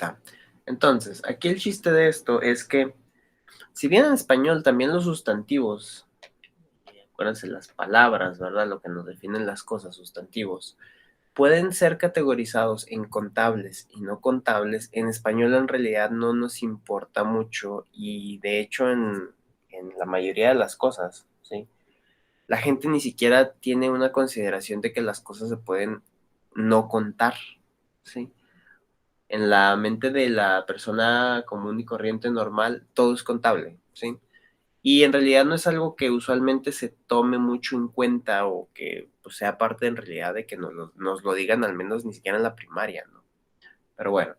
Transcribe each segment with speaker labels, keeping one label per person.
Speaker 1: ahorita. Entonces, aquí el chiste de esto es que, si bien en español también los sustantivos, acuérdense las palabras, ¿verdad? Lo que nos definen las cosas, sustantivos, pueden ser categorizados en contables y no contables. En español en realidad no nos importa mucho y de hecho en la mayoría de las cosas, ¿sí? La gente ni siquiera tiene una consideración de que las cosas se pueden no contar, ¿sí? En la mente de la persona común y corriente normal, todo es contable, ¿sí? Y en realidad no es algo que usualmente se tome mucho en cuenta o que pues, sea parte en realidad de que nos lo digan al menos ni siquiera en la primaria, ¿no? Pero bueno,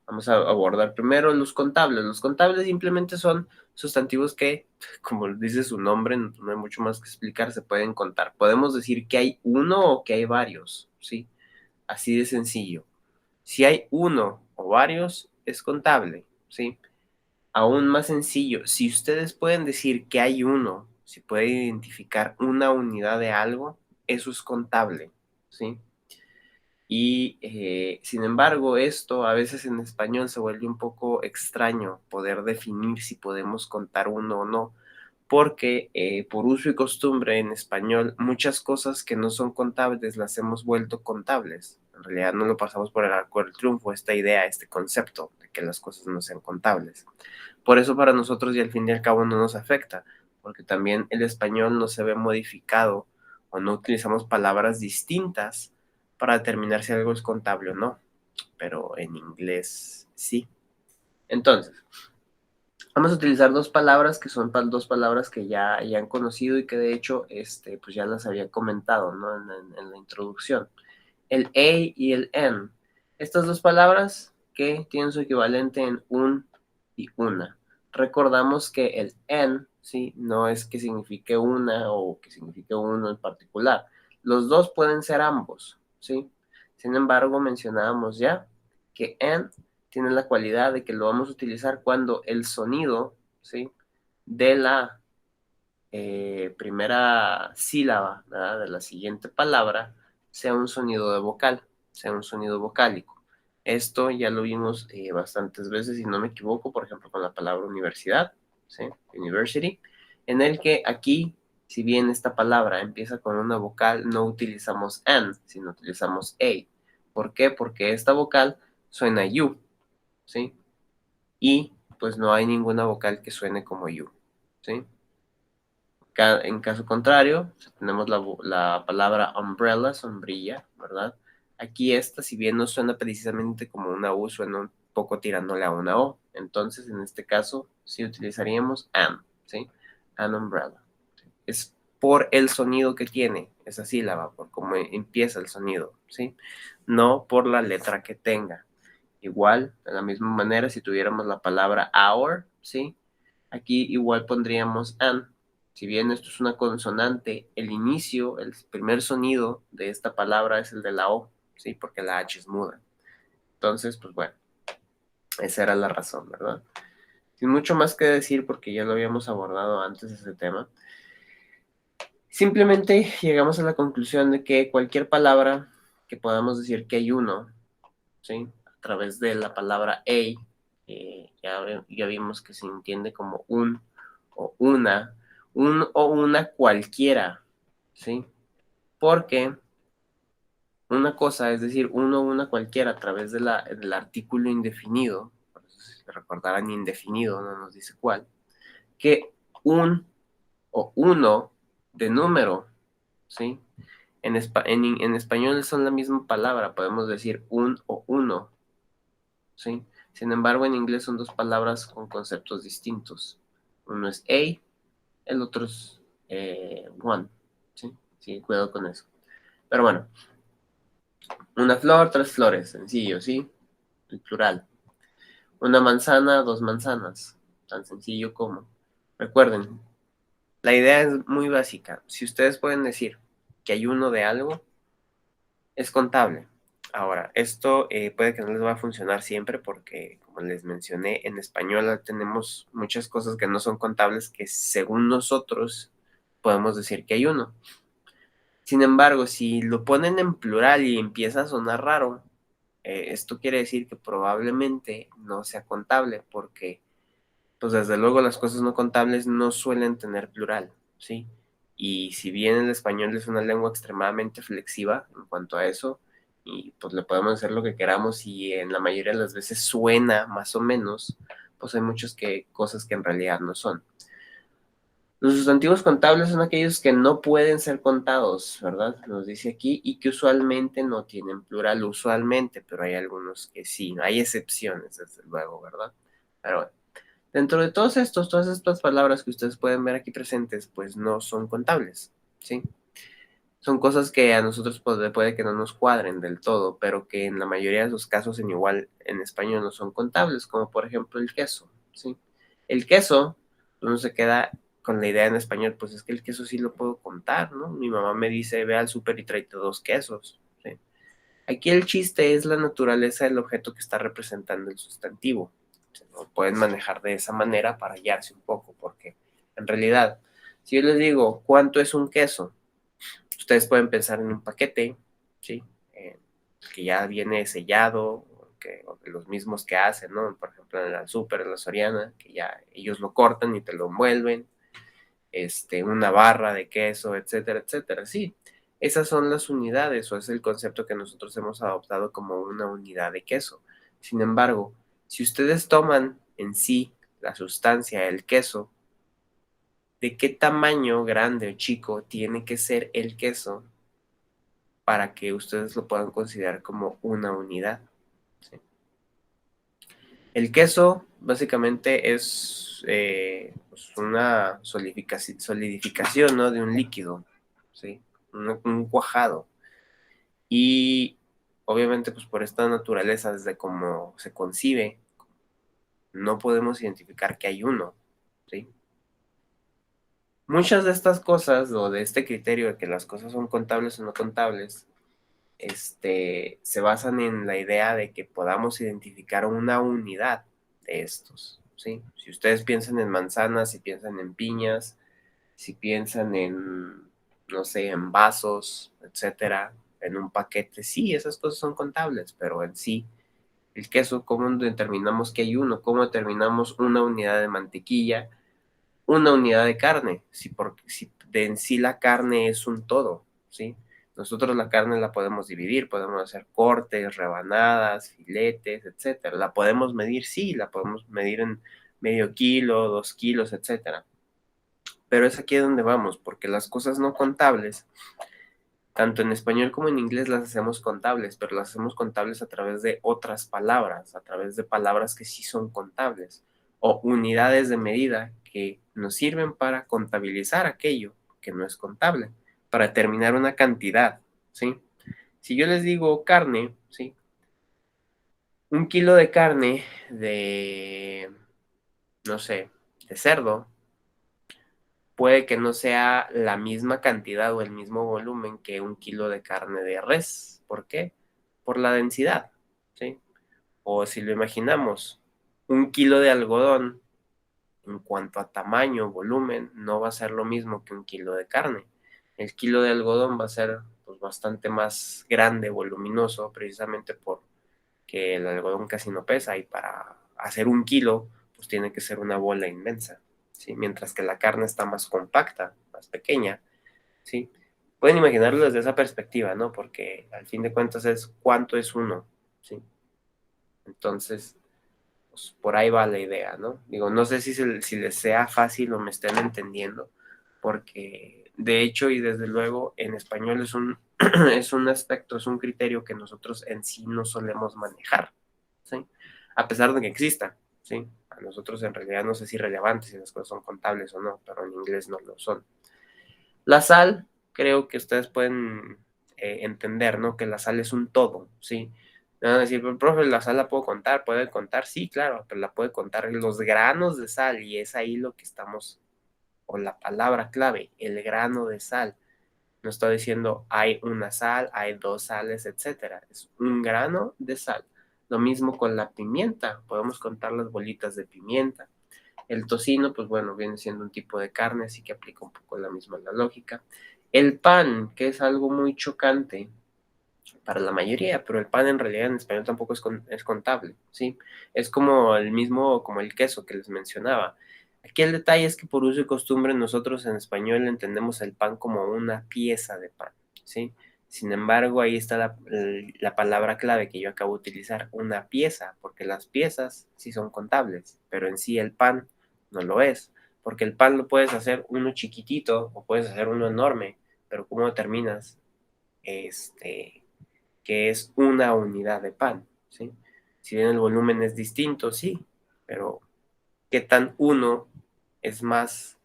Speaker 1: vamos a abordar primero los contables. Los contables simplemente son sustantivos que, como dice su nombre, no hay mucho más que explicar, se pueden contar. Podemos decir que hay uno o que hay varios, ¿sí? Así de sencillo. Si hay uno o varios, es contable, ¿sí? Aún más sencillo, si ustedes pueden decir que hay uno, si pueden identificar una unidad de algo, eso es contable, ¿sí? Y sin embargo, esto a veces en español se vuelve un poco extraño poder definir si podemos contar uno o no, porque por uso y costumbre en español muchas cosas que no son contables las hemos vuelto contables. En realidad no lo pasamos por el arco del triunfo, esta idea, este concepto de que las cosas no sean contables. Por eso para nosotros y al fin y al cabo no nos afecta, porque también el español no se ve modificado o no utilizamos palabras distintas para determinar si algo es contable o no, pero en inglés sí. Entonces, vamos a utilizar dos palabras que son dos palabras que ya han conocido y que de hecho pues ya las había comentado, ¿no? En la introducción. El a y el n. Estas dos palabras que tienen su equivalente en un y una. Recordamos que el n, ¿sí? No es que signifique una o que signifique uno en particular. Los dos pueden ser ambos, ¿sí? Sin embargo, mencionábamos ya que n tiene la cualidad de que lo vamos a utilizar cuando el sonido, ¿sí? De la primera sílaba, ¿verdad? De la siguiente palabra sea un sonido de vocal, sea un sonido vocálico. Esto ya lo vimos bastantes veces, si no me equivoco, por ejemplo, con la palabra universidad, ¿sí? University, en el que aquí, si bien esta palabra empieza con una vocal, no utilizamos an, sino utilizamos a. ¿Por qué? Porque esta vocal suena you, ¿sí? Y pues no hay ninguna vocal que suene como you, ¿sí? En caso contrario, tenemos la palabra umbrella, sombrilla, ¿verdad? Aquí esta, si bien no suena precisamente como una U, suena un poco tirándole a una O. Entonces, en este caso, sí utilizaríamos an, ¿sí? An umbrella. Es por el sonido que tiene esa sílaba, por cómo empieza el sonido, ¿sí? No por la letra que tenga. Igual, de la misma manera, si tuviéramos la palabra hour, ¿sí? Aquí igual pondríamos an. Si bien esto es una consonante, el inicio, el primer sonido de esta palabra es el de la O, ¿sí? Porque la H es muda. Entonces, pues bueno, esa era la razón, ¿verdad? Sin mucho más que decir, porque ya lo habíamos abordado antes ese tema, simplemente llegamos a la conclusión de que cualquier palabra que podamos decir que hay uno, ¿sí? A través de la palabra a, ya vimos que se entiende como un o una, un o una cualquiera, ¿sí? Porque una cosa es decir uno o una cualquiera a través del artículo indefinido, por eso si recordarán indefinido, no nos dice cuál, que un o uno de número, ¿sí? En español son la misma palabra, podemos decir un o uno, ¿sí? Sin embargo, en inglés son dos palabras con conceptos distintos. Uno es a, el otro es one, ¿sí? Sí, cuidado con eso. Pero bueno, una flor, tres flores, sencillo, ¿sí? El plural. Una manzana, dos manzanas, tan sencillo como. Recuerden, la idea es muy básica. Si ustedes pueden decir que hay uno de algo, es contable. Ahora, esto puede que no les va a funcionar siempre porque, como les mencioné, en español tenemos muchas cosas que no son contables que según nosotros podemos decir que hay uno. Sin embargo, si lo ponen en plural y empieza a sonar raro, Esto quiere decir que probablemente no sea contable porque, pues desde luego las cosas no contables no suelen tener plural, ¿sí? Y si bien el español es una lengua extremadamente flexiva en cuanto a eso, y pues le podemos hacer lo que queramos y en la mayoría de las veces suena más o menos, pues hay muchas cosas que en realidad no son. Los sustantivos contables son aquellos que no pueden ser contados, ¿verdad? Nos dice aquí, y que usualmente no tienen plural, usualmente, pero hay algunos que sí, no hay excepciones, desde luego, ¿verdad? Pero bueno, dentro de todas estas palabras que ustedes pueden ver aquí presentes, pues no son contables, ¿sí? Son cosas que a nosotros puede que no nos cuadren del todo, pero que en la mayoría de los casos en igual en español no son contables, como por ejemplo el queso, ¿sí? El queso, uno se queda con la idea en español, pues es que el queso sí lo puedo contar, ¿no? Mi mamá me dice, ve al súper y tráete 2 quesos, ¿sí? Aquí el chiste es la naturaleza del objeto que está representando el sustantivo. Lo pueden manejar de esa manera para hallarse un poco, porque en realidad, si yo les digo, ¿cuánto es un queso? Ustedes pueden pensar en un paquete, ¿sí? Que ya viene sellado, o de los mismos que hacen, ¿no? Por ejemplo, en la Super, en la Soriana, que ya ellos lo cortan y te lo envuelven, una barra de queso, etcétera, etcétera. Sí, esas son las unidades, o es el concepto que nosotros hemos adoptado como una unidad de queso. Sin embargo, si ustedes toman en sí la sustancia del queso, ¿de qué tamaño, grande o chico, tiene que ser el queso para que ustedes lo puedan considerar como una unidad? ¿Sí? El queso básicamente es pues una solidificación, ¿no? De un líquido, ¿sí? Un cuajado. Y obviamente pues por esta naturaleza, desde cómo se concibe, no podemos identificar que hay uno, ¿sí? Muchas de estas cosas, o de este criterio de que las cosas son contables o no contables, se basan en la idea de que podamos identificar una unidad de estos, ¿sí? Si ustedes piensan en manzanas, si piensan en piñas, si piensan en, no sé, en vasos, etcétera, en un paquete, sí, esas cosas son contables, pero en sí, el queso, ¿cómo determinamos que hay uno? ¿Cómo determinamos una unidad de mantequilla, una unidad de carne? Si de en sí la carne es un todo, ¿sí? Nosotros la carne la podemos dividir, podemos hacer cortes, rebanadas, filetes, etcétera. ¿La podemos medir? Sí, la podemos medir en medio kilo, 2 kilos, etcétera. Pero es aquí donde vamos, porque las cosas no contables, tanto en español como en inglés las hacemos contables, pero las hacemos contables a través de otras palabras, a través de palabras que sí son contables, o unidades de medida que nos sirven para contabilizar aquello que no es contable, para determinar una cantidad, ¿sí? Si yo les digo carne, ¿sí? 1 kilo de carne de, no sé, de cerdo, puede que no sea la misma cantidad o el mismo volumen que 1 kilo de carne de res. ¿Por qué? Por la densidad, ¿sí? O si lo imaginamos, 1 kilo de algodón, en cuanto a tamaño, volumen, no va a ser lo mismo que 1 kilo de carne. El kilo de algodón va a ser pues, bastante más grande, voluminoso, precisamente porque el algodón casi no pesa y para hacer 1 kilo, pues tiene que ser una bola inmensa, ¿sí? Mientras que la carne está más compacta, más pequeña, ¿sí? Pueden imaginarlo desde esa perspectiva, ¿no? Porque al fin de cuentas es cuánto es uno, ¿sí? Entonces, pues por ahí va la idea, ¿no? Digo, no sé si les sea fácil o me estén entendiendo, porque de hecho y desde luego en español es un aspecto, es un criterio que nosotros en sí no solemos manejar, ¿sí? A pesar de que exista, ¿sí? A nosotros en realidad no sé si es relevante si las cosas son contables o no, pero en inglés no lo son. La sal, creo que ustedes pueden entender, ¿no? Que la sal es un todo, ¿sí? Me van a decir, pero profe, la sal la puedo contar, ¿puede contar? Sí, claro, pero la puede contar los granos de sal y es ahí lo que estamos, o la palabra clave, el grano de sal. No estoy diciendo hay una sal, hay 2 sales, etcétera. Es un grano de sal. Lo mismo con la pimienta, podemos contar las bolitas de pimienta. El tocino, pues bueno, viene siendo un tipo de carne, así que aplica un poco la misma la lógica. El pan, que es algo muy chocante, para la mayoría, pero el pan en realidad en español tampoco es contable, ¿sí? Es como el mismo, como el queso que les mencionaba. Aquí el detalle es que por uso y costumbre nosotros en español entendemos el pan como una pieza de pan, ¿sí? Sin embargo, ahí está la palabra clave que yo acabo de utilizar, una pieza, porque las piezas sí son contables, pero en sí el pan no lo es, porque el pan lo puedes hacer uno chiquitito o puedes hacer uno enorme, pero ¿cómo determinas que es una unidad de pan, ¿sí? Si bien el volumen es distinto, sí, pero ¿qué tan uno es más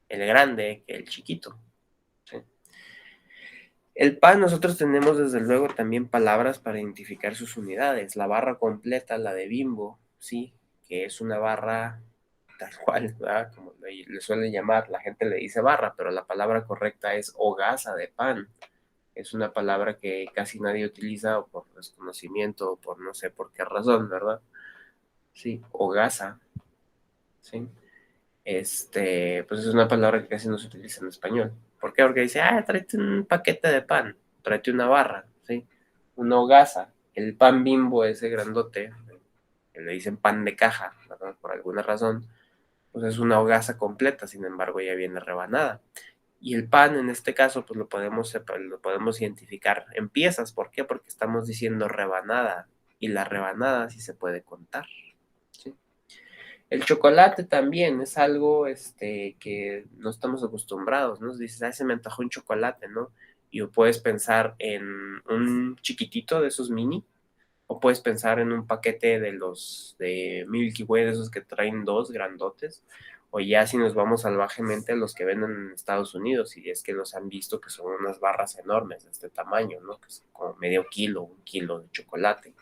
Speaker 1: el grande que el chiquito? ¿Sí? El pan, nosotros tenemos desde luego también palabras para identificar sus unidades. La barra completa, la de Bimbo, ¿sí? Que es una barra tal cual, ¿verdad? Como le suele llamar, la gente le dice barra, pero la palabra correcta es hogaza de pan. Es una palabra que casi nadie utiliza o por desconocimiento o por no sé por qué razón, ¿verdad? Sí, hogaza, ¿sí? Pues es una palabra que casi no se utiliza en español. ¿Por qué? Porque dice, tráete un paquete de pan, tráete una barra, ¿sí? Una hogaza. El pan Bimbo, ese grandote, que le dicen pan de caja, ¿verdad? Por alguna razón, pues es una hogaza completa, sin embargo ya viene rebanada. Y el pan, en este caso, pues lo podemos identificar en piezas. ¿Por qué? Porque estamos diciendo rebanada. Y la rebanada sí se puede contar. ¿Sí? El chocolate también es algo que no estamos acostumbrados, ¿no? Dices, se me antojó un chocolate, ¿no? Y puedes pensar en un chiquitito de esos mini, o puedes pensar en un paquete de los de Milky Way, de esos que traen dos grandotes, o ya si nos vamos salvajemente a los que venden en Estados Unidos, y es que los han visto que son unas barras enormes de este tamaño, ¿no? Que es como medio kilo, un kilo de chocolate.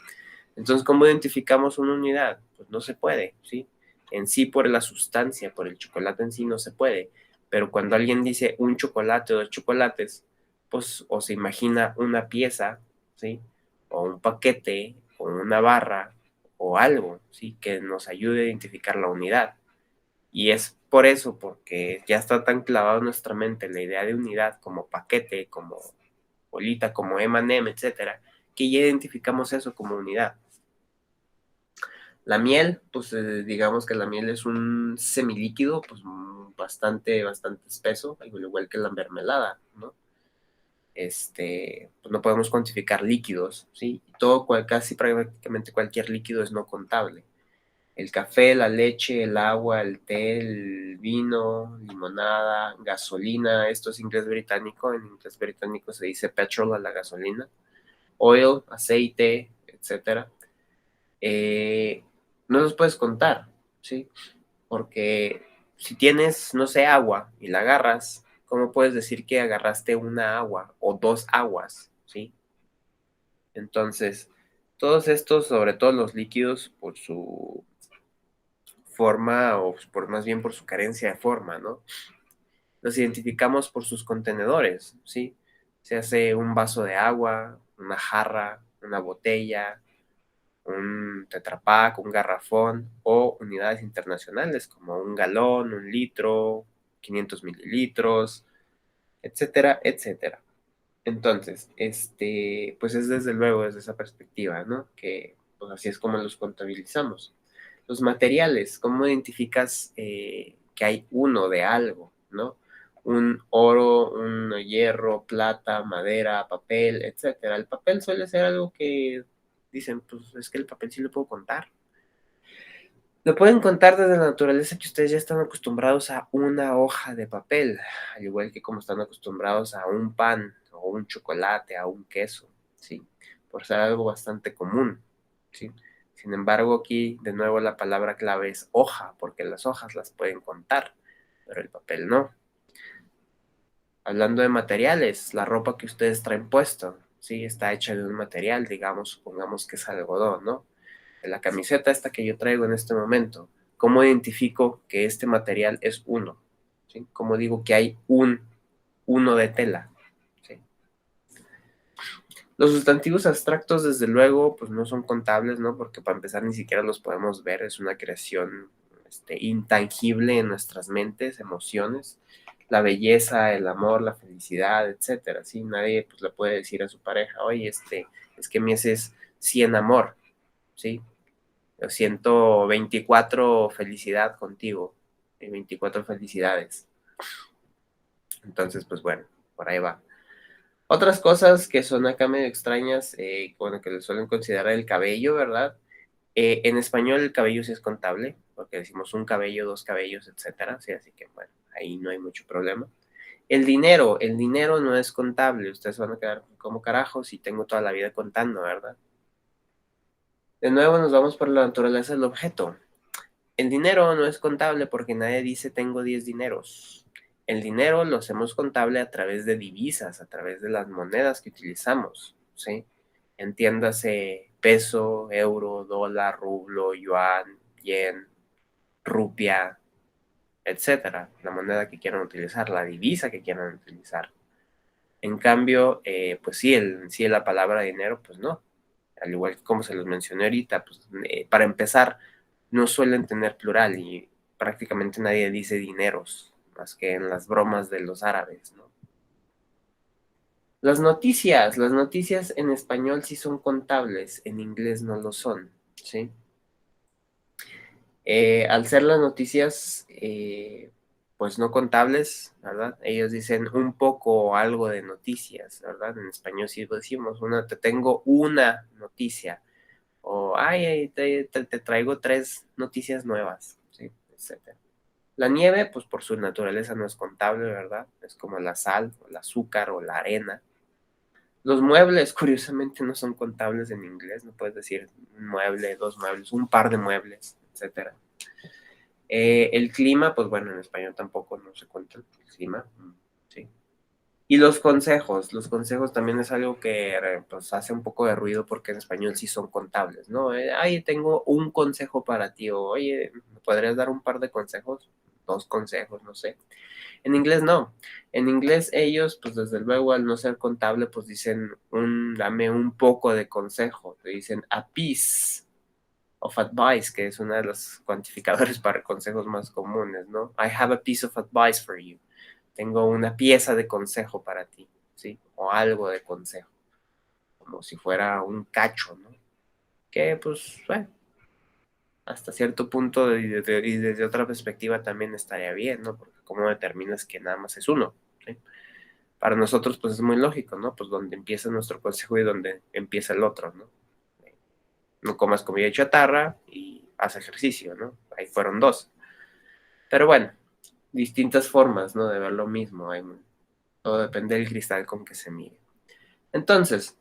Speaker 1: Entonces, ¿cómo identificamos una unidad? Pues no se puede, ¿sí? En sí, por la sustancia, por el chocolate en sí, no se puede. Pero cuando alguien dice un chocolate o dos chocolates, pues o se imagina una pieza, ¿sí? O un paquete, o una barra, o algo, ¿sí? Que nos ayude a identificar la unidad. Y es por eso, porque ya está tan clavado en nuestra mente la idea de unidad como paquete, como bolita, como M&M, etcétera, que ya identificamos eso como unidad. La miel, pues digamos que la miel es un semilíquido, pues bastante espeso, al igual que la mermelada, ¿no? Pues no podemos cuantificar líquidos, ¿sí? Todo, casi prácticamente cualquier líquido es no contable. El café, la leche, el agua, el té, el vino, limonada, gasolina, esto es inglés británico, en inglés británico se dice petrol a la gasolina, oil, aceite, etcétera. No los puedes contar, ¿sí? Porque si tienes, no sé, agua y la agarras, ¿cómo puedes decir que agarraste una agua o dos aguas, ¿sí? Entonces, todos estos, sobre todo los líquidos, por su forma o por más bien por su carencia de forma, ¿no? Los identificamos por sus contenedores, ¿sí? Se hace un vaso de agua, una jarra, una botella, un Tetra Pak, un garrafón o unidades internacionales como un galón, un litro, 500 mililitros, etcétera, etcétera. Entonces, pues es desde luego desde esa perspectiva, ¿no? Que pues así es como los contabilizamos. Los materiales, ¿cómo identificas que hay uno de algo, ¿no? Un oro, un hierro, plata, madera, papel, etcétera. El papel suele ser algo que dicen, pues es que el papel sí lo puedo contar. Lo pueden contar desde la naturaleza que ustedes ya están acostumbrados a una hoja de papel, al igual que como están acostumbrados a un pan o un chocolate, a un queso, ¿sí? Por ser algo bastante común, ¿sí? Sin embargo, aquí de nuevo la palabra clave es hoja, porque las hojas las pueden contar, pero el papel no. Hablando de materiales, la ropa que ustedes traen puesto, ¿sí? Está hecha de un material, digamos, supongamos que es algodón, ¿no? De la camiseta esta que yo traigo en este momento, ¿cómo identifico que este material es uno? ¿Sí? ¿Cómo digo que hay un uno de tela? ¿Sí? Los sustantivos abstractos, desde luego, pues no son contables, ¿no? Porque para empezar ni siquiera los podemos ver, es una creación intangible en nuestras mentes, emociones. la belleza, el amor, la felicidad, etcétera, ¿sí? Nadie pues le puede decir a su pareja, oye, es que me haces 100 amor, ¿sí? Yo siento 24 felicidad contigo, 24 felicidades. Entonces, pues bueno, por ahí va. Otras cosas que son acá medio extrañas, bueno, que le suelen considerar el cabello, ¿verdad? En español el cabello sí es contable, porque decimos un cabello, dos cabellos, etcétera, ¿sí? Así que, bueno, ahí no hay mucho problema. El dinero no es contable, ustedes van a quedar como carajos y tengo toda la vida contando, ¿verdad? De nuevo nos vamos por la naturaleza del objeto. El dinero no es contable porque nadie dice tengo 10 dineros. El dinero lo hacemos contable a través de divisas, a través de las monedas que utilizamos, ¿sí? Entiéndase peso, euro, dólar, rublo, yuan, yen, rupia, etcétera. La moneda que quieran utilizar, la divisa que quieran utilizar. En cambio, pues sí, la palabra dinero, pues no. Al igual que como se los mencioné ahorita, pues para empezar, no suelen tener plural y prácticamente nadie dice dineros, más que en las bromas de los árabes, ¿no? Las noticias en español sí son contables, en inglés no lo son, ¿sí? Al ser las noticias, pues no contables, ¿verdad? Ellos dicen un poco o algo de noticias, ¿verdad? En español sí decimos, te tengo una noticia, o ay, te traigo 3 noticias nuevas, ¿sí? Etcétera. La nieve, pues por su naturaleza no es contable, ¿verdad? Es como la sal, o el azúcar, o la arena. Los muebles, curiosamente, no son contables en inglés, no puedes decir un mueble, dos muebles, un par de muebles, etcétera. El clima, pues bueno, en español tampoco no se cuenta el clima, ¿sí? Y los consejos también es algo que pues hace un poco de ruido porque en español sí son contables, ¿no? Ay, tengo un consejo para ti, o oye, ¿me podrías dar un par de consejos? 2 consejos, no sé. En inglés no. En inglés ellos, pues desde luego al no ser contable, pues dicen dame un poco de consejo, te dicen a piece of advice, que es uno de los cuantificadores para consejos más comunes, ¿no? I have a piece of advice for you. Tengo una pieza de consejo para ti, ¿sí? O algo de consejo, como si fuera un cacho, ¿no? Que, pues, bueno, hasta cierto punto y desde otra perspectiva también estaría bien, ¿no? Porque cómo determinas que nada más es uno, ¿sí? Para nosotros, pues, es muy lógico, ¿no? Pues donde empieza nuestro consejo y donde empieza el otro, ¿no? No comas comida chatarra y haz ejercicio, ¿no? Ahí fueron 2. Pero bueno, distintas formas, ¿no? De ver lo mismo. Todo depende del cristal con que se mire. Entonces,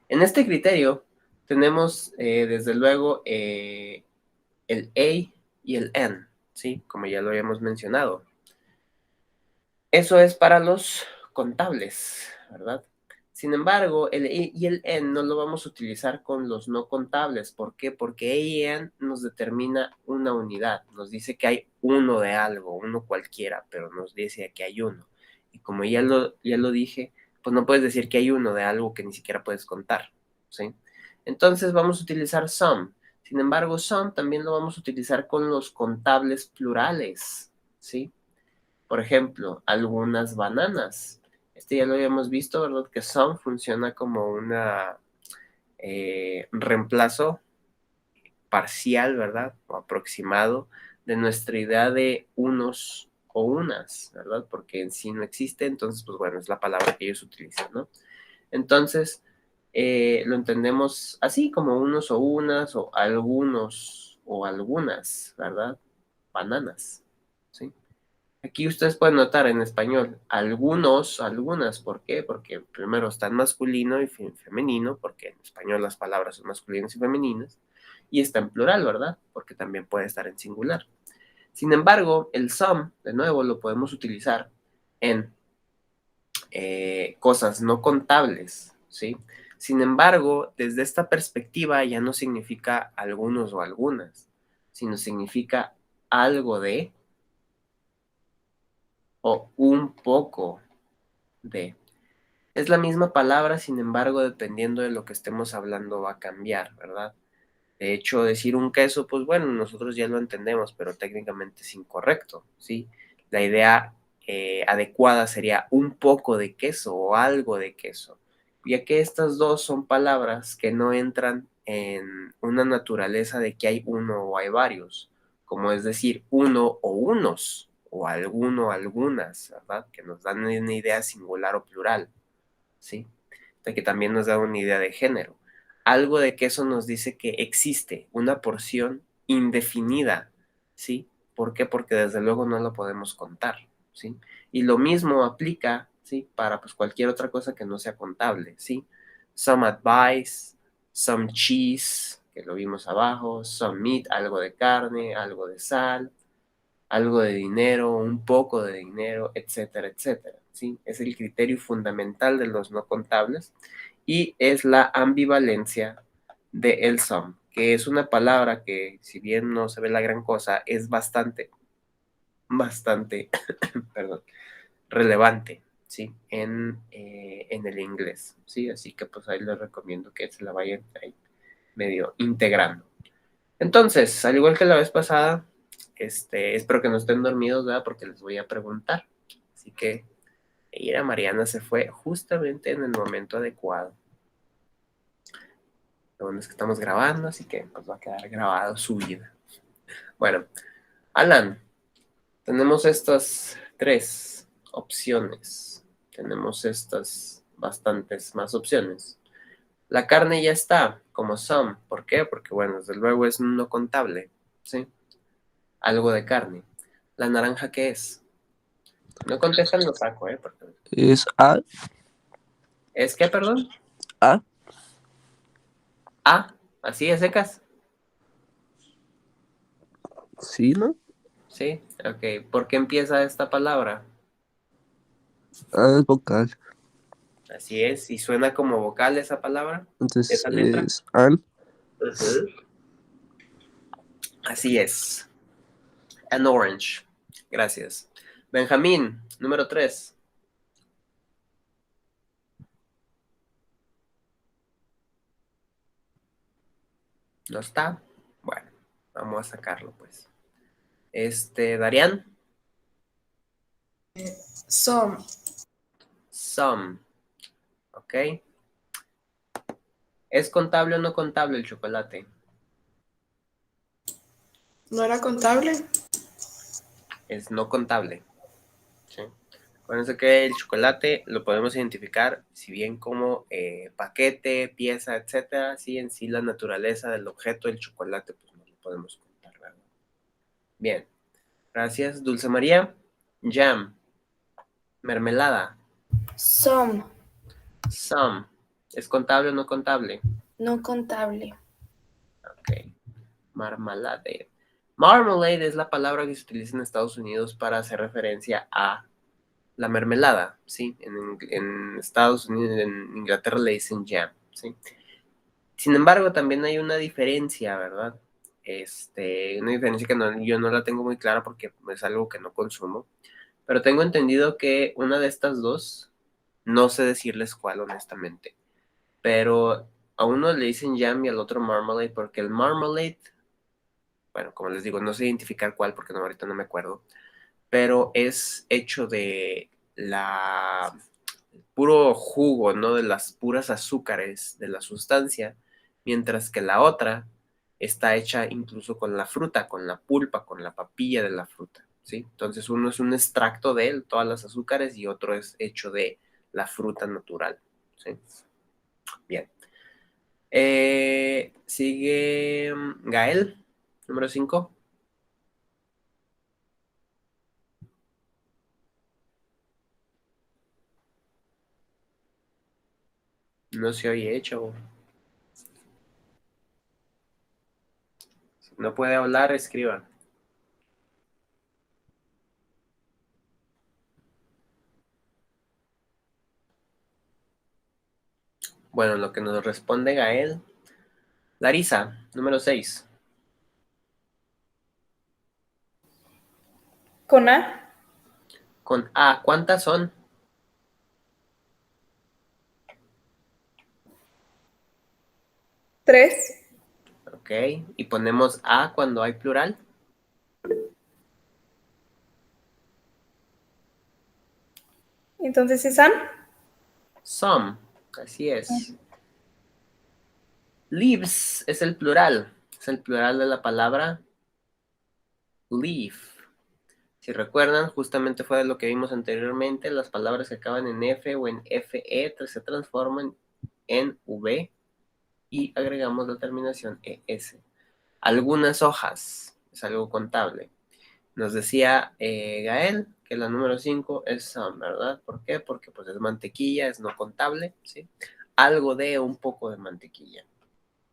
Speaker 1: en este criterio tenemos desde luego el A y el N, ¿sí? Como ya lo habíamos mencionado. Eso es para los contables, ¿verdad? Sin embargo, el E y el N no lo vamos a utilizar con los no contables. ¿Por qué? Porque E y N nos determina una unidad. Nos dice que hay uno de algo, uno cualquiera, pero nos dice que hay uno. Y como ya lo dije, pues no puedes decir que hay uno de algo que ni siquiera puedes contar, ¿sí? Entonces vamos a utilizar some. Sin embargo, some también lo vamos a utilizar con los contables plurales, ¿sí? Por ejemplo, algunas bananas. Este ya lo habíamos visto, ¿verdad? Que some funciona como una reemplazo parcial, ¿verdad? O aproximado de nuestra idea de unos o unas, ¿verdad? Porque en sí no existe, entonces, pues bueno, es la palabra que ellos utilizan, ¿no? Entonces, lo entendemos así como unos o unas o algunos o algunas, ¿verdad? Bananas, ¿sí? Aquí ustedes pueden notar en español algunos, algunas, ¿por qué? Porque primero está en masculino y femenino, porque en español las palabras son masculinas y femeninas, y está en plural, ¿verdad? Porque también puede estar en singular. Sin embargo, el some, de nuevo, lo podemos utilizar en cosas no contables, ¿sí? Sin embargo, desde esta perspectiva ya no significa algunos o algunas, sino significa algo de o un poco de. Es la misma palabra, sin embargo, dependiendo de lo que estemos hablando va a cambiar, ¿verdad? De hecho, decir un queso, pues bueno, nosotros ya lo entendemos, pero técnicamente es incorrecto, ¿sí? La idea adecuada sería un poco de queso o algo de queso, ya que estas dos son palabras que no entran en una naturaleza de que hay uno o hay varios, como es decir, uno o unos, o alguno o algunas, ¿verdad? Que nos dan una idea singular o plural, ¿sí? De que también nos da una idea de género. Algo de queso nos dice que existe una porción indefinida, ¿sí? ¿Por qué? Porque desde luego no lo podemos contar, ¿sí? Y lo mismo aplica, ¿sí? Para pues cualquier otra cosa que no sea contable, ¿sí? Some advice, some cheese, que lo vimos abajo, some meat, algo de carne, algo de sal, algo de dinero, un poco de dinero, etcétera, etcétera, ¿sí? Es el criterio fundamental de los no contables y es la ambivalencia de el some, que es una palabra que, si bien no se ve la gran cosa, es bastante, perdón, relevante, ¿sí? En el inglés, ¿sí? Así que pues ahí les recomiendo que se la vayan ahí medio integrando. Entonces, al igual que la vez pasada, espero que no estén dormidos, ¿verdad? Porque les voy a preguntar. Así que, Ira Mariana se fue justamente en el momento adecuado. Lo bueno es que estamos grabando, así que pues va a quedar grabado su vida. Bueno, Alan, tenemos estas 3 opciones. Tenemos estas bastantes más opciones. La carne ya está, como some. ¿Por qué? Porque, bueno, desde luego es no contable, ¿sí? Algo de carne. ¿La naranja qué es? No contestan, lo saco, ¿eh? Porque...
Speaker 2: Es A.
Speaker 1: ¿Es qué, perdón?
Speaker 2: A.
Speaker 1: A, así de secas.
Speaker 2: Sí, ¿no?
Speaker 1: Sí, ok. ¿Por qué empieza esta palabra?
Speaker 2: A es vocal.
Speaker 1: Así es, y suena como vocal esa palabra,
Speaker 2: Entonces
Speaker 1: esa letra.
Speaker 2: es an.
Speaker 1: Ujú. Así es. An orange. Gracias. Benjamín, número 3. ¿No está? Bueno, vamos a sacarlo, pues. Darian.
Speaker 3: Some.
Speaker 1: Some. Ok. ¿Es contable o no contable el chocolate?
Speaker 3: ¿No era contable?
Speaker 1: Es no contable. ¿Sí? Acuérdense que el chocolate lo podemos identificar, si bien como paquete, pieza, etcétera, sí, en sí la naturaleza del objeto del chocolate, pues no lo podemos contar, ¿verdad? Bien, gracias. Dulce María, jam, mermelada,
Speaker 3: Some.
Speaker 1: some, ¿es contable o no contable?
Speaker 3: No contable.
Speaker 1: Ok, marmalade. Marmalade es la palabra que se utiliza en Estados Unidos para hacer referencia a la mermelada, ¿sí? En Estados Unidos, en Inglaterra le dicen jam, ¿sí? Sin embargo, también hay una diferencia, ¿verdad? Una diferencia que yo no la tengo muy clara porque es algo que no consumo, pero tengo entendido que una de estas dos, no sé decirles cuál honestamente, pero a uno le dicen jam y al otro marmalade porque el marmalade, bueno, como les digo, no sé identificar cuál porque no, ahorita no me acuerdo, pero es hecho de la puro jugo, ¿no? De las puras azúcares de la sustancia, mientras que la otra está hecha incluso con la fruta, con la pulpa, con la papilla de la fruta, ¿sí? Entonces uno es un extracto de él, todas las azúcares, y otro es hecho de la fruta natural, ¿sí? Bien. Sigue Gael, número 5. No se oye hecho. Si no puede hablar, escriba. Bueno, lo que nos responde Gael. Larisa, número 6.
Speaker 3: ¿Con A?
Speaker 1: Con A, ¿cuántas son?
Speaker 3: 3.
Speaker 1: Ok, y ponemos A cuando hay plural.
Speaker 3: Entonces es an.
Speaker 1: Some, así es. Leaves es el plural. Es el plural de la palabra leaf. Si recuerdan, justamente fue de lo que vimos anteriormente. Las palabras que acaban en F o en FE se transforman en V y agregamos la terminación ES. Algunas hojas, es algo contable. Nos decía Gael que la número 5 es some, ¿verdad? ¿Por qué? Porque pues es mantequilla, es no contable, ¿sí? Algo de un poco de mantequilla.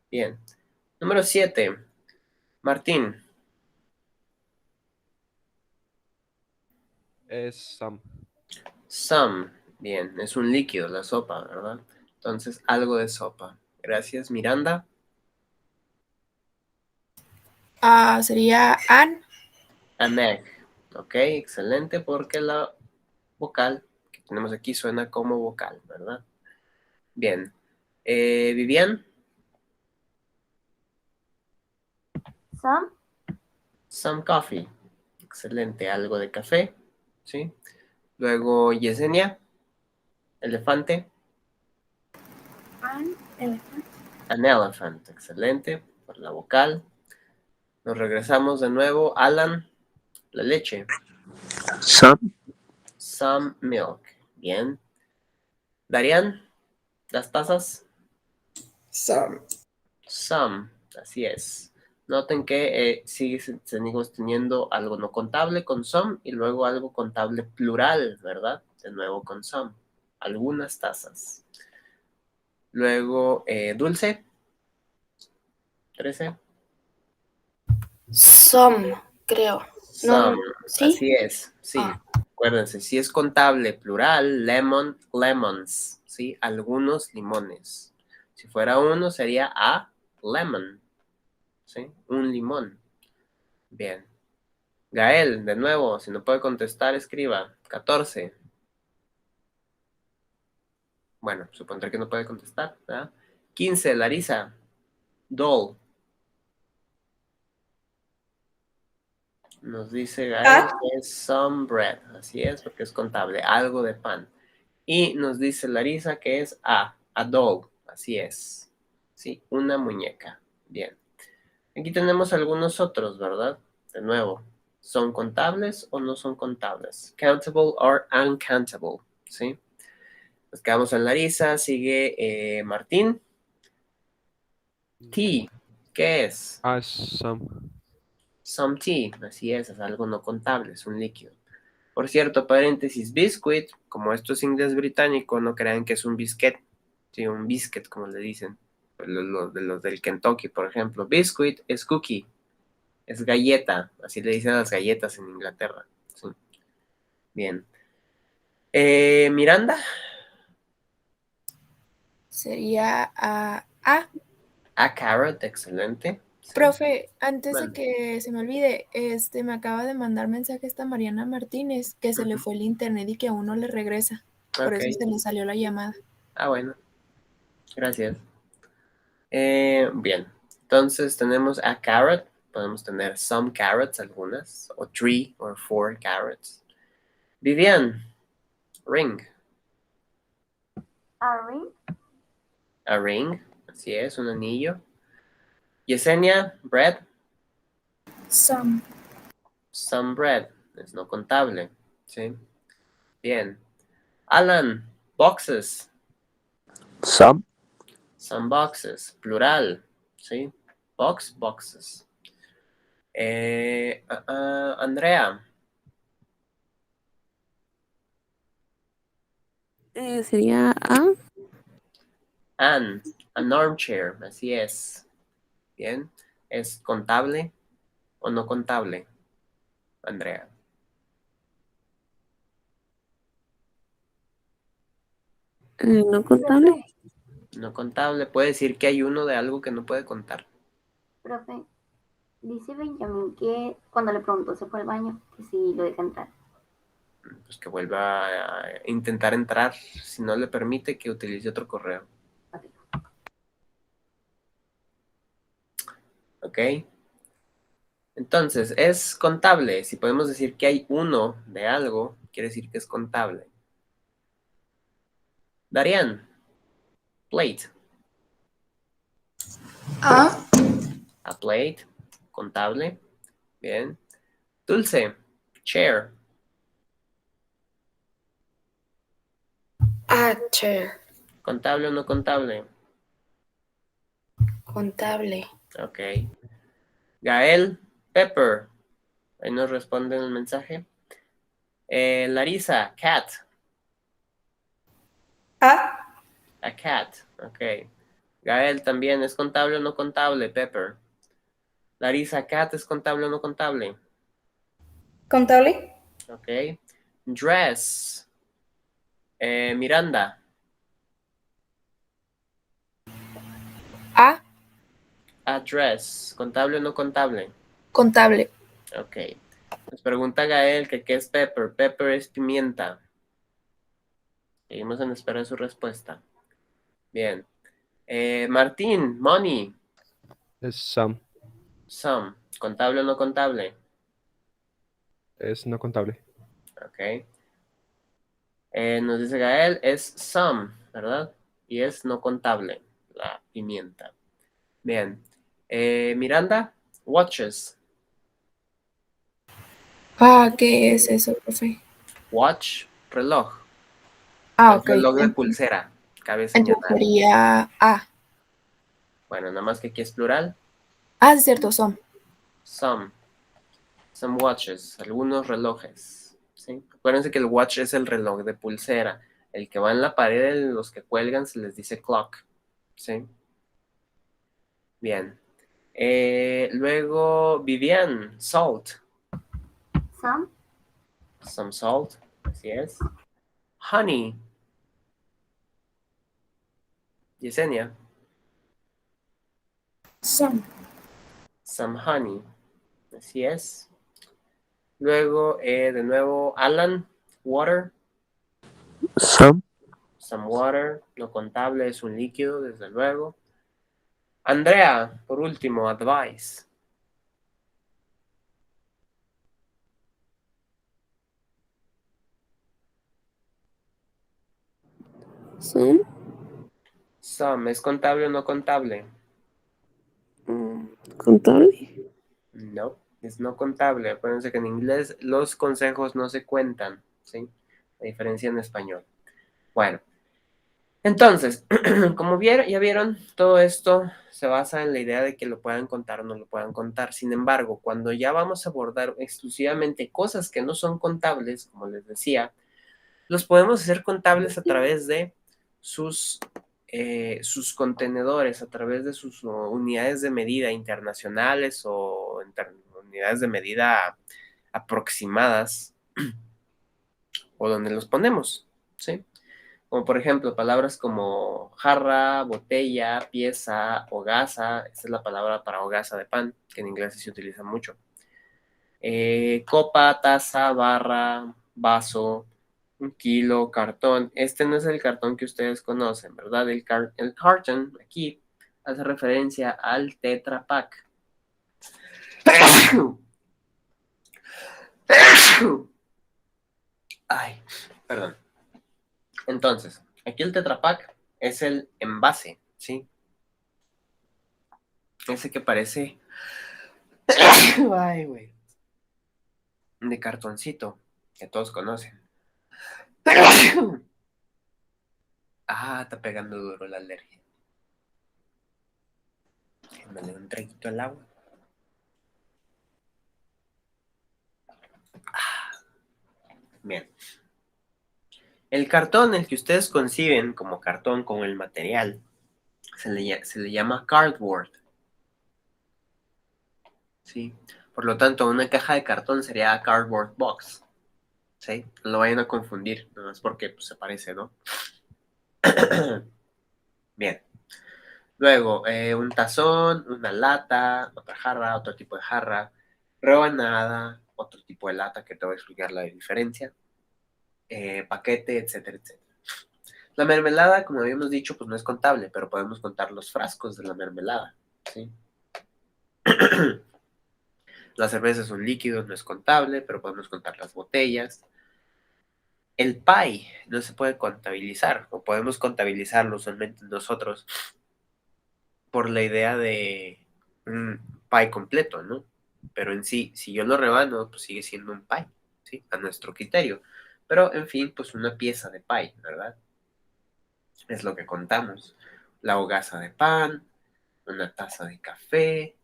Speaker 1: Bien. Número 7. Martín.
Speaker 2: Es some.
Speaker 1: Some. Bien, es un líquido, la sopa, ¿verdad? Entonces, algo de sopa. Gracias, Miranda.
Speaker 3: Sería an.
Speaker 1: An egg. Ok, excelente, porque la vocal que tenemos aquí suena como vocal, ¿verdad? Bien. Vivian.
Speaker 4: Some.
Speaker 1: Some coffee. Excelente, algo de café, ¿sí? Luego, Yesenia. Elefante.
Speaker 4: An elephant.
Speaker 1: An elephant. Excelente, por la vocal. Nos regresamos de nuevo. Alan. La leche.
Speaker 2: Some.
Speaker 1: Some milk. Bien. Darian, las tazas.
Speaker 3: Some.
Speaker 1: Some. Así es. Noten que seguimos teniendo algo no contable con some y luego algo contable plural, ¿verdad? De nuevo con some. Algunas tazas. Luego, dulce. 13.
Speaker 3: Some, creo.
Speaker 1: Some.
Speaker 3: ¿Sí?
Speaker 1: Así es. Sí.
Speaker 3: Ah.
Speaker 1: Acuérdense, si es contable plural, lemon, lemons. ¿Sí? Algunos limones. Si fuera uno, sería a lemon. ¿Sí? Un limón. Bien. Gael, de nuevo, si no puede contestar, escriba. 14. Bueno, supondré que no puede contestar, ¿verdad? 15, Larisa. Doll. Nos dice Gael que es some bread. Así es, porque es contable. Algo de pan. Y nos dice Larisa que es a doll. Así es. Sí, una muñeca. Bien. Aquí tenemos algunos otros, ¿verdad? De nuevo, ¿son contables o no son contables? Countable or uncountable, ¿sí? Nos quedamos en Larisa, sigue Martín. Tea, ¿qué es?
Speaker 2: Some.
Speaker 1: Some tea, así es algo no contable, es un líquido. Por cierto, paréntesis, biscuit, como esto es inglés británico, no crean que es un biscuit, sí, un biscuit, como le dicen, los del Kentucky, por ejemplo. Biscuit es cookie, es galleta, así le dicen a las galletas en Inglaterra. Sí. Bien. Miranda.
Speaker 3: Sería a.
Speaker 1: A carrot, excelente. Sí.
Speaker 3: Profe, antes de
Speaker 1: Mande.
Speaker 3: que se me olvide, me acaba de mandar mensaje esta Mariana Martínez que se le fue el internet y que aún no le regresa. Por
Speaker 1: Ok.
Speaker 3: eso se le salió la llamada.
Speaker 1: Ah, bueno. Gracias. Bien. Entonces tenemos a carrot. Podemos tener some carrots, algunas. O 3 o 4 carrots. Vivian. Ring.
Speaker 4: A ring.
Speaker 1: A ring. Así es, un anillo. Yesenia. Bread.
Speaker 3: Some.
Speaker 1: Some bread. Es no contable. ¿Sí? Bien. Alan. Boxes.
Speaker 2: Some.
Speaker 1: Some boxes. Plural. ¿Sí? Boxes. Andrea.
Speaker 5: Sería A.
Speaker 1: An armchair. Así es. Bien. ¿Es contable o no contable, Andrea?
Speaker 5: No contable.
Speaker 1: No contable. Puede decir que hay uno de algo que no puede contar.
Speaker 4: Profe, dice Benjamín que cuando le preguntó se fue al baño, que si lo deja entrar.
Speaker 1: Pues que vuelva a intentar entrar. Si no le permite, que utilice otro correo.
Speaker 4: Ok.
Speaker 1: ¿Ok? Entonces, es contable. Si podemos decir que hay uno de algo, quiere decir que es contable. Darian, plate.
Speaker 3: A.
Speaker 1: A plate, contable. Bien. Dulce, chair.
Speaker 3: A. Chair.
Speaker 1: ¿Contable o no contable?
Speaker 3: Contable.
Speaker 1: Ok. Gael, pepper. Ahí nos responden el mensaje. Larisa, cat.
Speaker 3: A.
Speaker 1: A cat. Ok. Gael también, ¿es contable o no contable? Pepper. Larisa, cat, ¿es contable o no contable?
Speaker 3: Contable.
Speaker 1: Ok. Dress. Miranda.
Speaker 3: A.
Speaker 1: Address. ¿Contable o no contable?
Speaker 3: Contable.
Speaker 1: Ok. Nos pregunta Gael que qué es pepper. Pepper es pimienta. Seguimos en espera de su respuesta. Bien. Martín, money.
Speaker 2: Es Sam.
Speaker 1: Sum. ¿Contable o no contable?
Speaker 2: Es no contable.
Speaker 1: Ok. Nos dice Gael, es sum, ¿verdad? Y es no contable, la pimienta. Bien. Miranda, watches.
Speaker 3: Ah, ¿qué es eso, profe?
Speaker 1: Watch, reloj.
Speaker 3: Ah,
Speaker 1: El
Speaker 3: ok.
Speaker 1: reloj de pulsera, cabe
Speaker 3: Entonces
Speaker 1: señalar.
Speaker 3: sería A.
Speaker 1: Bueno, nada más que aquí es plural.
Speaker 3: Ah, es cierto, son.
Speaker 1: Some. Some watches, algunos relojes. ¿Sí? Acuérdense que el watch es el reloj de pulsera. El que va en la pared, los que cuelgan, se les dice clock. ¿Sí? Bien. Luego, Vivian, salt.
Speaker 4: Some.
Speaker 1: Some salt, así es. Honey, Yesenia.
Speaker 3: Son.
Speaker 1: Some honey, así es. Luego, de nuevo, Alan, water.
Speaker 2: Sam.
Speaker 1: Some water, no contable, es un líquido, desde luego. Andrea, por último, advice.
Speaker 5: Son.
Speaker 1: Some, ¿es contable o no contable?
Speaker 5: Contable.
Speaker 1: No, es no contable. Acuérdense que en inglés los consejos no se cuentan, ¿sí? A diferencia en español. Bueno, entonces, como ya vieron, todo esto se basa en la idea de que lo puedan contar o no lo puedan contar. Sin embargo, cuando ya vamos a abordar exclusivamente cosas que no son contables, como les decía, los podemos hacer contables a través de sus, sus contenedores, a través de sus unidades de medida internacionales o unidades de medida aproximadas o donde los ponemos, ¿sí? Como por ejemplo, palabras como jarra, botella, pieza, hogaza. Esta es la palabra para hogaza de pan, que en inglés se utiliza mucho. Copa, taza, barra, vaso, un kilo, cartón. Este no es el cartón que ustedes conocen, ¿verdad? El cartón aquí hace referencia al Tetra Pak. Ay, perdón. Entonces, aquí el Tetra Pak es el envase, ¿sí? Ese que parece... Ay, güey. De cartoncito, que todos conocen. Ah, está pegando duro la alergia. Me le doy un traguito al agua. Bien. El cartón, el que ustedes conciben como cartón con el material, se le llama cardboard. ¿Sí? Por lo tanto, una caja de cartón sería cardboard box. ¿Sí? No lo vayan a confundir, no es porque pues, se parece, ¿no? Bien. Luego, un tazón, una lata, otra jarra, otro tipo de jarra, rebanada, otro tipo de lata que te voy a explicar la diferencia, paquete, etcétera, etcétera. La mermelada, como habíamos dicho, pues no es contable, pero podemos contar los frascos de la mermelada, ¿sí? La cerveza es un líquido, no es contable, pero podemos contar las botellas. El pie no se puede contabilizar, o podemos contabilizarlo usualmente nosotros por la idea de un pie completo, ¿no? Pero en sí, si yo lo rebano, pues sigue siendo un pie, ¿sí? A nuestro criterio. Pero, en fin, pues una pieza de pie, ¿verdad? Es lo que contamos. La hogaza de pan, una taza de café,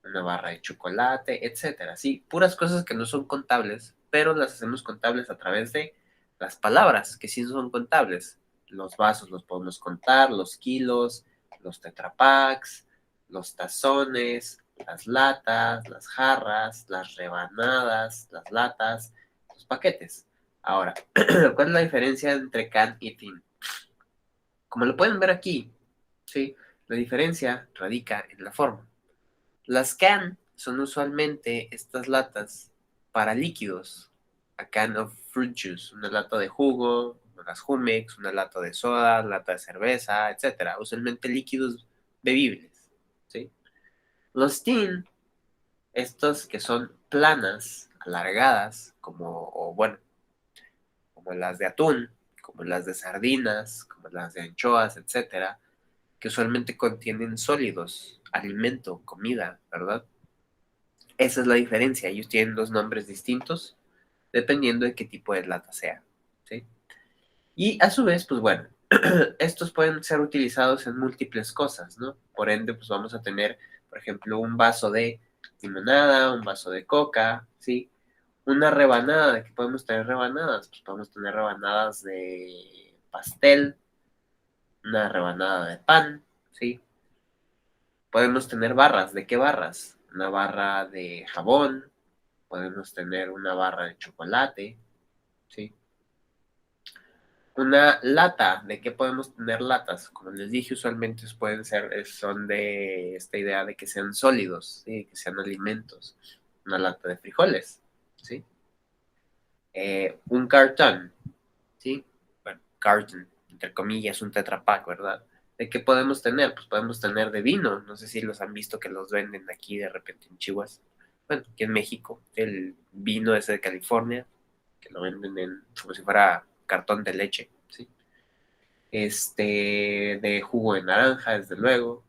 Speaker 1: una barra de chocolate, etcétera. Sí, puras cosas que no son contables, pero las hacemos contables a través de las palabras, que sí son contables. Los vasos los podemos contar, los kilos, los tetrapacks, los tazones, las latas, las jarras, las rebanadas, las latas, los paquetes. Ahora, ¿cuál es la diferencia entre can y tin? Como lo pueden ver aquí, ¿sí? La diferencia radica en la forma. Las can son usualmente estas latas para líquidos. A can of fruit juice, una lata de jugo, unas Jumex, una lata de soda, lata de cerveza, etcétera. Usualmente líquidos bebibles, ¿sí? Los tin, estos que son planas, alargadas, como las de atún, como las de sardinas, como las de anchoas, etcétera, que usualmente contienen sólidos, alimento, comida, ¿verdad? Esa es la diferencia. Ellos tienen dos nombres distintos dependiendo de qué tipo de lata sea, ¿sí? Y a su vez, pues bueno, estos pueden ser utilizados en múltiples cosas, ¿no? Por ende, pues vamos a tener, por ejemplo, un vaso de limonada, un vaso de coca, ¿sí? Una rebanada, ¿de qué podemos tener rebanadas? Pues podemos tener rebanadas de pastel, una rebanada de pan, ¿sí? Podemos tener barras, ¿de qué barras? Una barra de jabón, podemos tener una barra de chocolate, ¿sí? Una lata, ¿de qué podemos tener latas? Como les dije, usualmente pueden ser, son de esta idea de que sean sólidos, ¿sí? Que sean alimentos. Una lata de frijoles, ¿sí? Un cartón, ¿sí? Bueno, carton, entre comillas, un Tetra Pak, ¿verdad? ¿De qué podemos tener? Pues podemos tener de vino. No sé si los han visto que los venden aquí de repente en Chihuahua. Bueno, aquí en México, el vino ese de California, que lo venden como si fuera cartón de leche, ¿sí? De jugo de naranja, desde luego.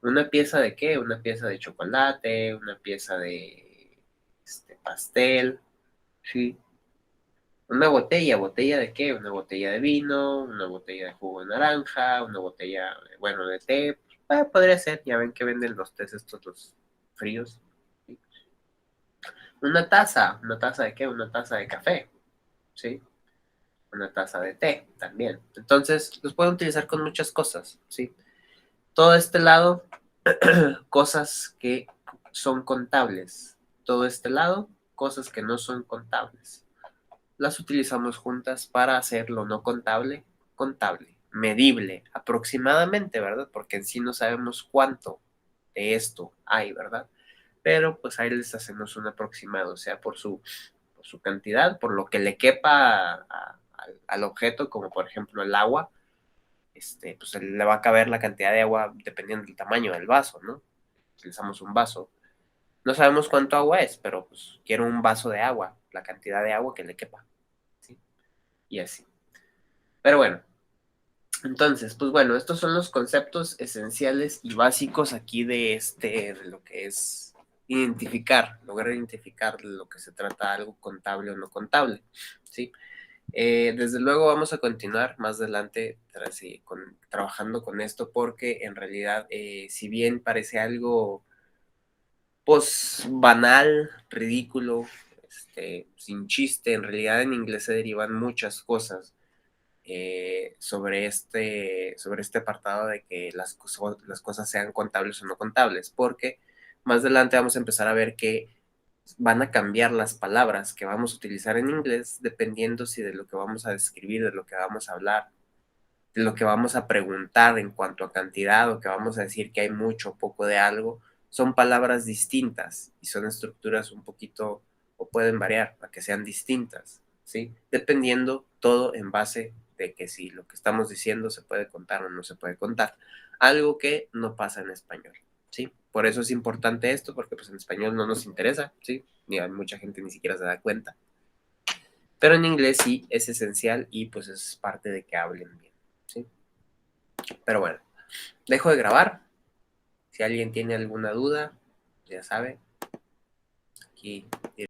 Speaker 1: ¿Una pieza de qué? Una pieza de chocolate, una pieza de pastel, ¿sí? Una botella, ¿botella de qué? Una botella de vino, una botella de jugo de naranja, una botella, bueno, de té. Podría ser, ya ven que venden los tés estos, los fríos. ¿Sí? ¿Una taza de qué? Una taza de café, ¿sí? Una taza de té también. Entonces, los pueden utilizar con muchas cosas, ¿sí? Todo este lado, cosas que son contables. Todo este lado, cosas que no son contables. Las utilizamos juntas para hacer lo no contable, contable, medible, aproximadamente, ¿verdad? Porque en sí no sabemos cuánto de esto hay, ¿verdad? Pero pues ahí les hacemos un aproximado, o sea, por su cantidad, por lo que le quepa al objeto, como por ejemplo el agua, pues le va a caber la cantidad de agua dependiendo del tamaño del vaso, ¿no? Utilizamos un vaso. No sabemos cuánto agua es, pero pues quiero un vaso de agua, la cantidad de agua que le quepa, ¿sí? Y así. Pero bueno, entonces, pues bueno, estos son los conceptos esenciales y básicos aquí de lo que es lograr identificar de lo que se trata algo contable o no contable, ¿sí? Desde luego vamos a continuar más adelante trabajando con esto porque en realidad, si bien parece algo pues banal, ridículo, sin chiste, en realidad en inglés se derivan muchas cosas sobre este apartado de que las cosas sean contables o no contables, porque más adelante vamos a empezar a ver que van a cambiar las palabras que vamos a utilizar en inglés dependiendo si de lo que vamos a describir, de lo que vamos a hablar, de lo que vamos a preguntar en cuanto a cantidad o que vamos a decir que hay mucho o poco de algo, son palabras distintas y son estructuras un poquito o pueden variar para que sean distintas, ¿sí? Dependiendo todo en base de que si lo que estamos diciendo se puede contar o no se puede contar, algo que no pasa en español, ¿sí? Por eso es importante esto, porque pues en español no nos interesa, ¿sí? Ni a mucha gente ni siquiera se da cuenta. Pero en inglés sí es esencial y pues es parte de que hablen bien, ¿sí? Pero bueno, dejo de grabar. Si alguien tiene alguna duda, ya sabe, aquí